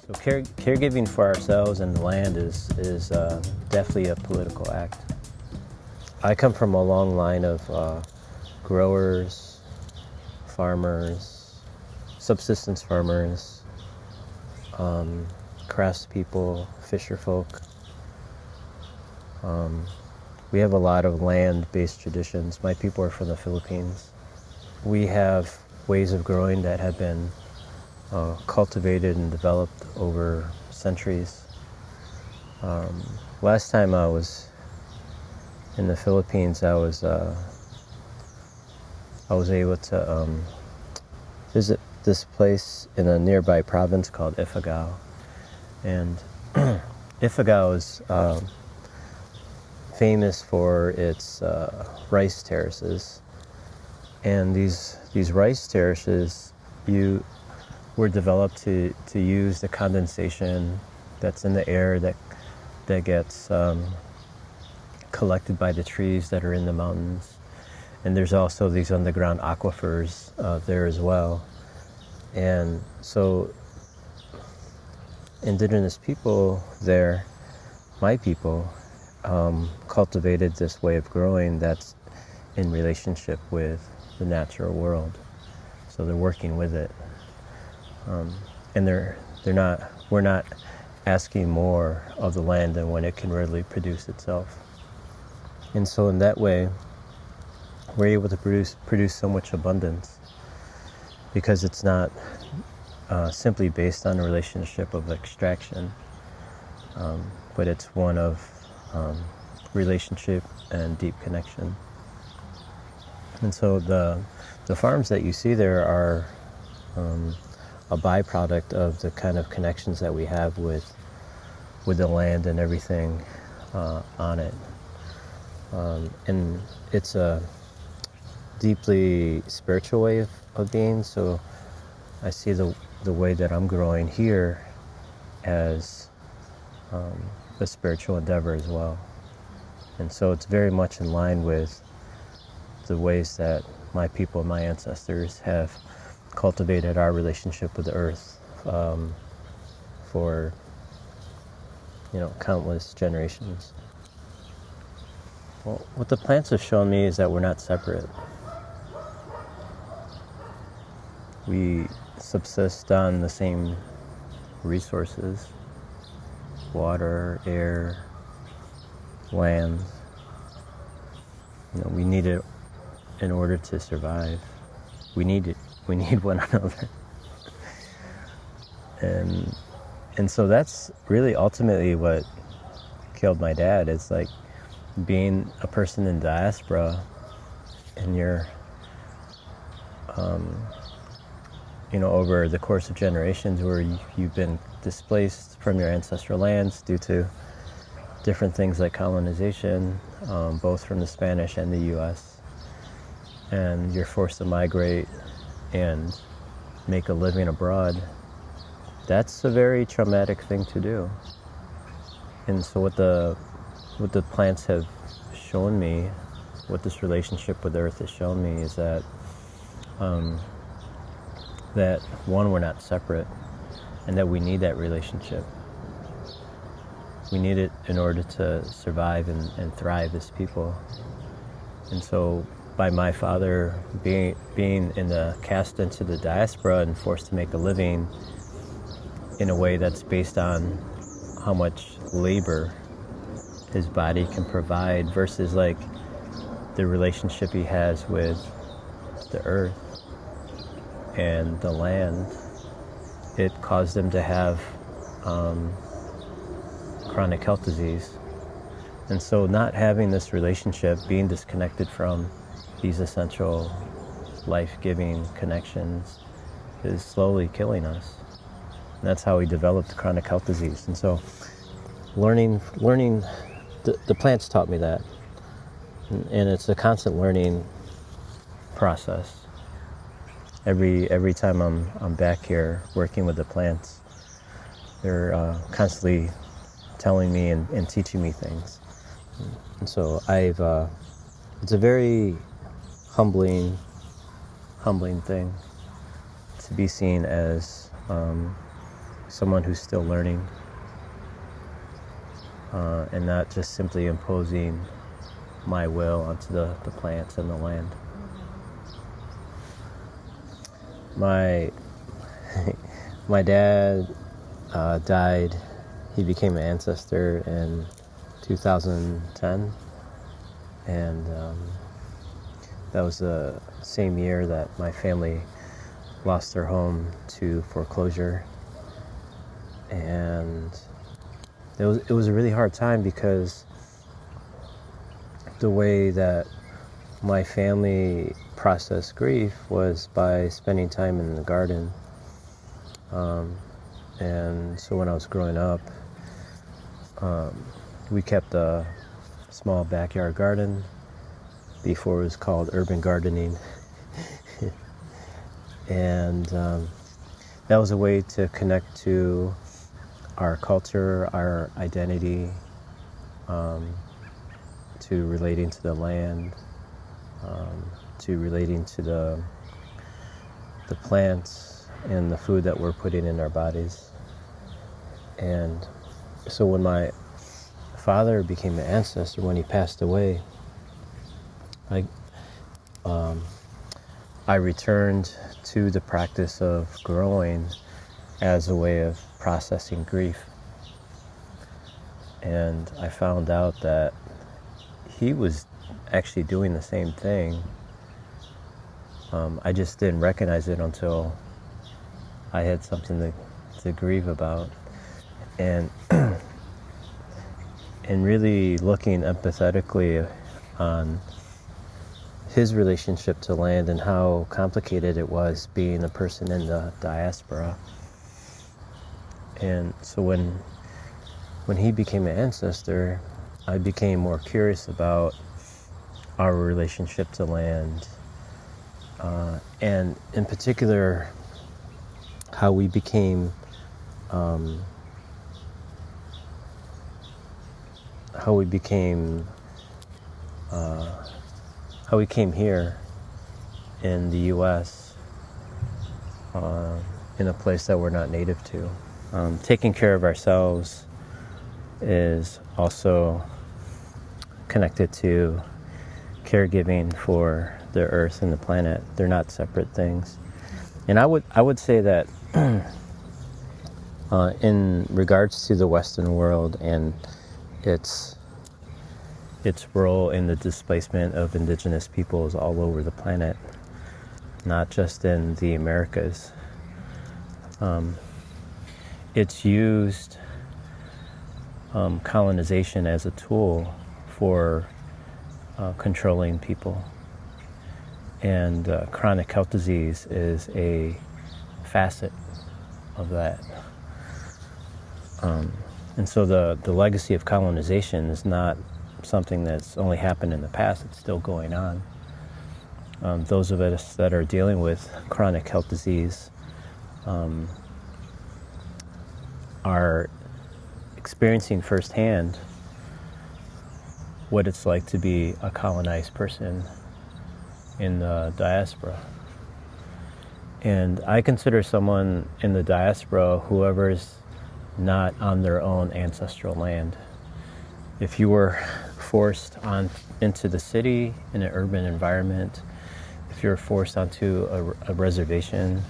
So caregiving for ourselves and the land is definitely a political act. I come from a long line of growers, farmers, subsistence farmers, craftspeople, fisher folk. We have a lot of land-based traditions. My people are from the Philippines. We have ways of growing that have been cultivated and developed over centuries. Last time I was in the Philippines, I was able to visit this place in a nearby province called Ifugao, and Ifugao is famous for its rice terraces, and these rice terraces were developed to use the condensation that's in the air that gets collected by the trees that are in the mountains. And there's also these underground aquifers there as well. And so indigenous people there, my people, cultivated this way of growing that's in relationship with the natural world. So they're working with it. And we're not asking more of the land than when it can readily produce itself. And so in that way, we're able to produce so much abundance because it's not simply based on a relationship of extraction, but it's one of relationship and deep connection. And so the farms that you see there are a byproduct of the kind of connections that we have with the land and everything on it. And it's a deeply spiritual way of being, so I see the way that I'm growing here as a spiritual endeavor as well. And so it's very much in line with the ways that my people, my ancestors have cultivated our relationship with the earth for countless generations. Well, what the plants have shown me is that we're not separate. We subsist on the same resources: water, air, land. We need it in order to survive. We need it. We need one another. And so that's really ultimately what killed my dad. It's like being a person in diaspora, and you're over the course of generations where you've been displaced from your ancestral lands due to different things like colonization, both from the Spanish and the US. And you're forced to migrate and make a living abroad. That's a very traumatic thing to do. And so what the plants have shown me, what this relationship with the earth has shown me, is that that one, we're not separate, and that we need that relationship. We need it in order to survive and thrive as people. And so by my father being cast into the diaspora and forced to make a living in a way that's based on how much labor his body can provide versus like the relationship he has with the earth and the land, it caused him to have chronic health disease. And so not having this relationship, being disconnected from these essential life-giving connections, is slowly killing us. And that's how he developed chronic health disease. And so learning the plants taught me that. And it's a constant learning process. Every time I'm back here working with the plants, they're constantly telling me and teaching me things. And so it's a very humbling thing to be seen as someone who's still learning, and not just simply imposing my will onto the plants and the land. My dad died. He became an ancestor in 2010, and that was the same year that my family lost their home to foreclosure. And it was a really hard time, because the way that my family processed grief was by spending time in the garden. And so when I was growing up, we kept a small backyard garden before it was called urban gardening. And that was a way to connect to our culture, our identity, to relating to the land, to relating to the plants and the food that we're putting in our bodies. And so when my father became an ancestor, when he passed away, I returned to the practice of growing as a way of processing grief. And I found out that he was actually doing the same thing. I just didn't recognize it until I had something to grieve about. And and really looking empathetically on his relationship to land and how complicated it was being a person in the diaspora. And so when he became an ancestor, I became more curious about our relationship to land, and in particular how we became how we came here in the U.S. In a place that we're not native to. Taking care of ourselves is also connected to caregiving for the earth and the planet. They're not separate things. And I would say that in regards to the Western world and its role in the displacement of indigenous peoples all over the planet, not just in the Americas, it's used colonization as a tool for controlling people. And chronic health disease is a facet of that. And so the legacy of colonization is not something that's only happened in the past, it's still going on. Those of us that are dealing with chronic health disease are experiencing firsthand what it's like to be a colonized person in the diaspora. And I consider someone in the diaspora whoever's not on their own ancestral land. If you were forced into the city in an urban environment, if you're forced onto a reservation,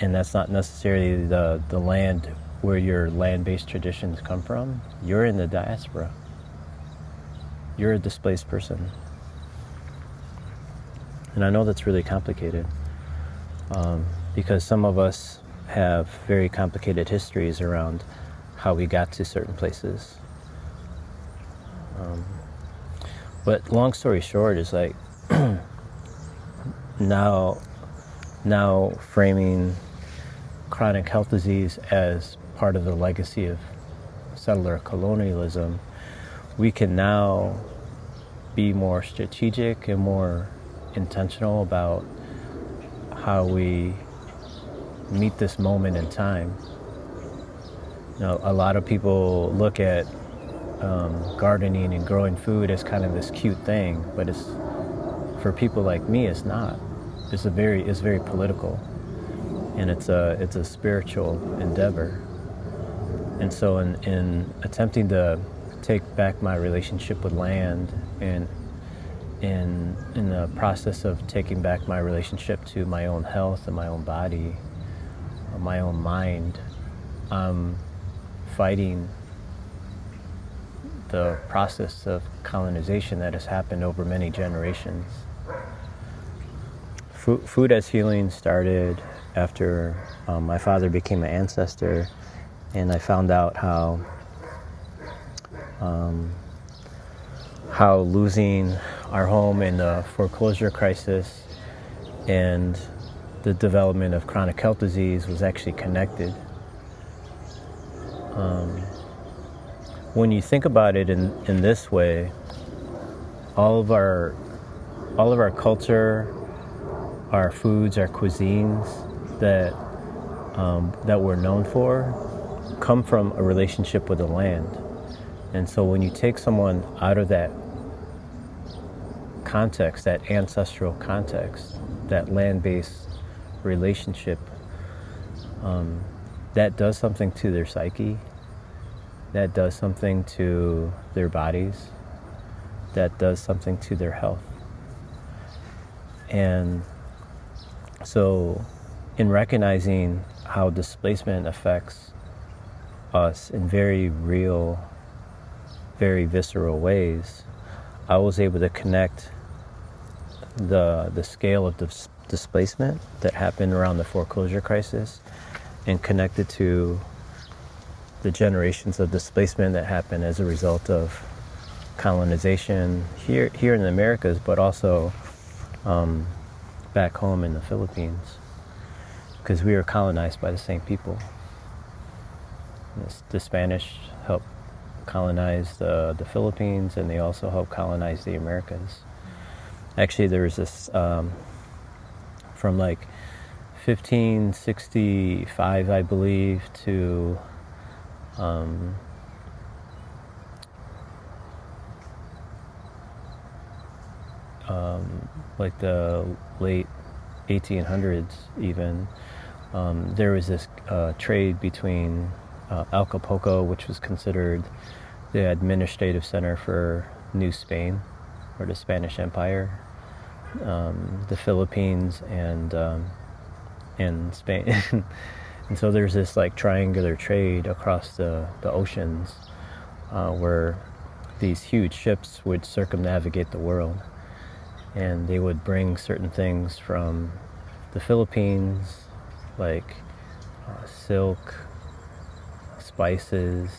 and that's not necessarily the land where your land-based traditions come from, you're in the diaspora. You're a displaced person. And I know that's really complicated, because some of us have very complicated histories around how we got to certain places. But long story short is like now framing chronic health disease as part of the legacy of settler colonialism, we can now be more strategic and more intentional about how we meet this moment in time. You know, a lot of people look at gardening and growing food as kind of this cute thing, but it's, for people like me, it's not. It's very political. and it's a spiritual endeavor. And so in attempting to take back my relationship with land, and in the process of taking back my relationship to my own health and my own body, my own mind, I'm fighting the process of colonization that has happened over many generations. Food as healing started after my father became an ancestor, and I found out how losing our home in the foreclosure crisis and the development of chronic health disease was actually connected. When you think about it in this way, all of our culture, our foods, our cuisines that we're known for come from a relationship with the land. And so when you take someone out of that context, that ancestral context, that land-based relationship, that does something to their psyche, that does something to their bodies, that does something to their health. And so in recognizing how displacement affects us in very real, very visceral ways, I was able to connect the scale of displacement that happened around the foreclosure crisis and connect it to the generations of displacement that happened as a result of colonization here in the Americas, but also back home in the Philippines, because we were colonized by the same people. The Spanish helped colonize the Philippines, and they also helped colonize the Americas. Actually, there was this from like 1565, I believe, to like the late 1800s even, there was this trade between Acapulco, which was considered the administrative center for New Spain, or the Spanish Empire, the Philippines, and Spain. And so there's this like triangular trade across the oceans, where these huge ships would circumnavigate the world, and they would bring certain things from the Philippines, like silk, spices,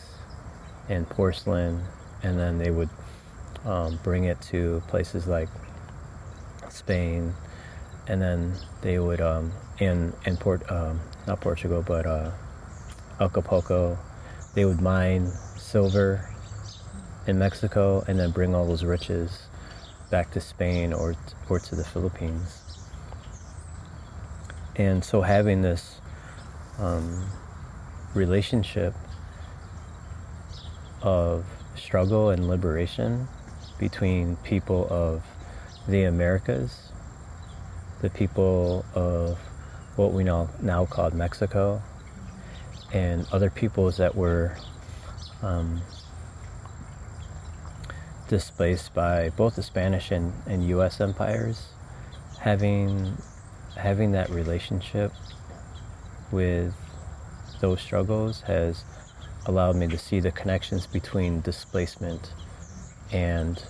and porcelain, and then they would bring it to places like Spain, and then they would not Portugal, but Acapulco, they would mine silver in Mexico and then bring all those riches back to Spain or to the Philippines. And so having this relationship of struggle and liberation between people of the Americas, the people of what we now called Mexico, and other peoples that were displaced by both the Spanish and U.S. empires, having that relationship with those struggles has allowed me to see the connections between displacement and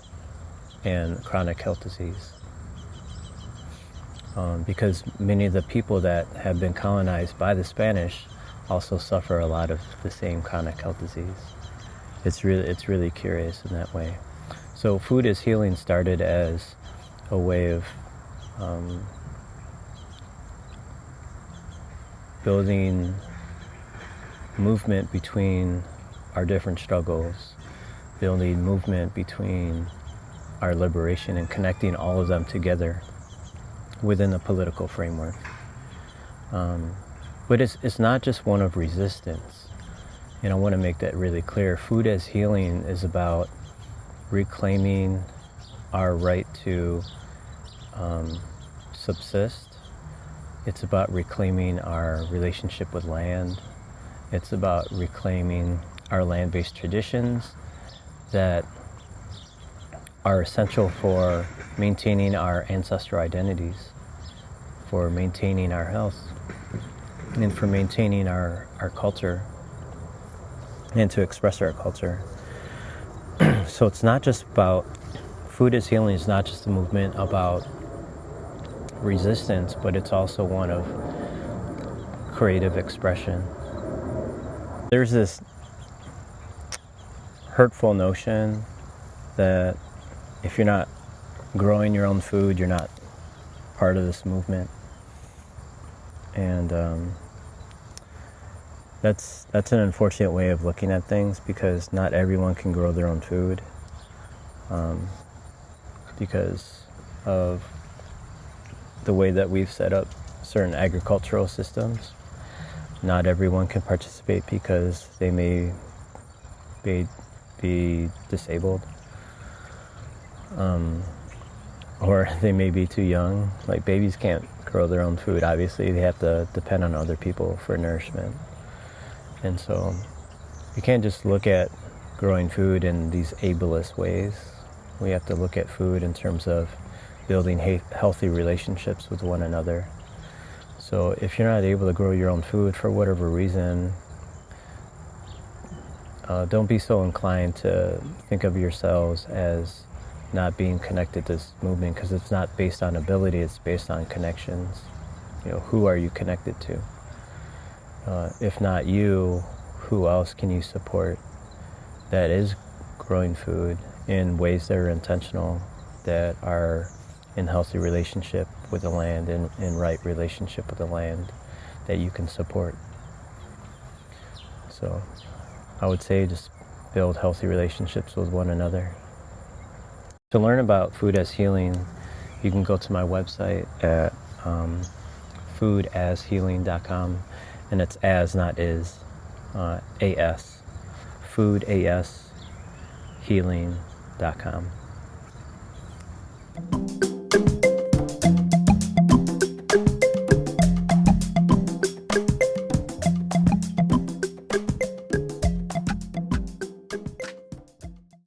chronic health disease. Because many of the people that have been colonized by the Spanish also suffer a lot of the same chronic health disease. It's really curious in that way. So food as healing started as a way of building movement between our different struggles, building movement between our liberation, and connecting all of them together within a political framework. But it's not just one of resistance. And I want to make that really clear. Food as healing is about reclaiming our right to subsist, It's about reclaiming our relationship with land. It's about reclaiming our land-based traditions that are essential for maintaining our ancestral identities, for maintaining our health, and for maintaining our culture, and to express our culture. So it's not just about, food as healing is not just a movement about resistance, but it's also one of creative expression. There's this hurtful notion that if you're not growing your own food, you're not part of this movement. And that's an unfortunate way of looking at things, because not everyone can grow their own food because of the way that we've set up certain agricultural systems. Not everyone can participate because they may be disabled, or they may be too young. Like, babies can't grow their own food, obviously. They have to depend on other people for nourishment. And so we can't just look at growing food in these ableist ways. We have to look at food in terms of building healthy relationships with one another. So if you're not able to grow your own food for whatever reason, don't be so inclined to think of yourselves as not being connected to this movement, because it's not based on ability, it's based on connections. Who are you connected to? If not you, who else can you support that is growing food in ways that are intentional, that are in healthy relationship with the land, and in right relationship with the land, that you can support? So I would say just build healthy relationships with one another. To learn about food as healing, you can go to my website at foodashealing.com, and it's as, not is, as, foodashealing.com.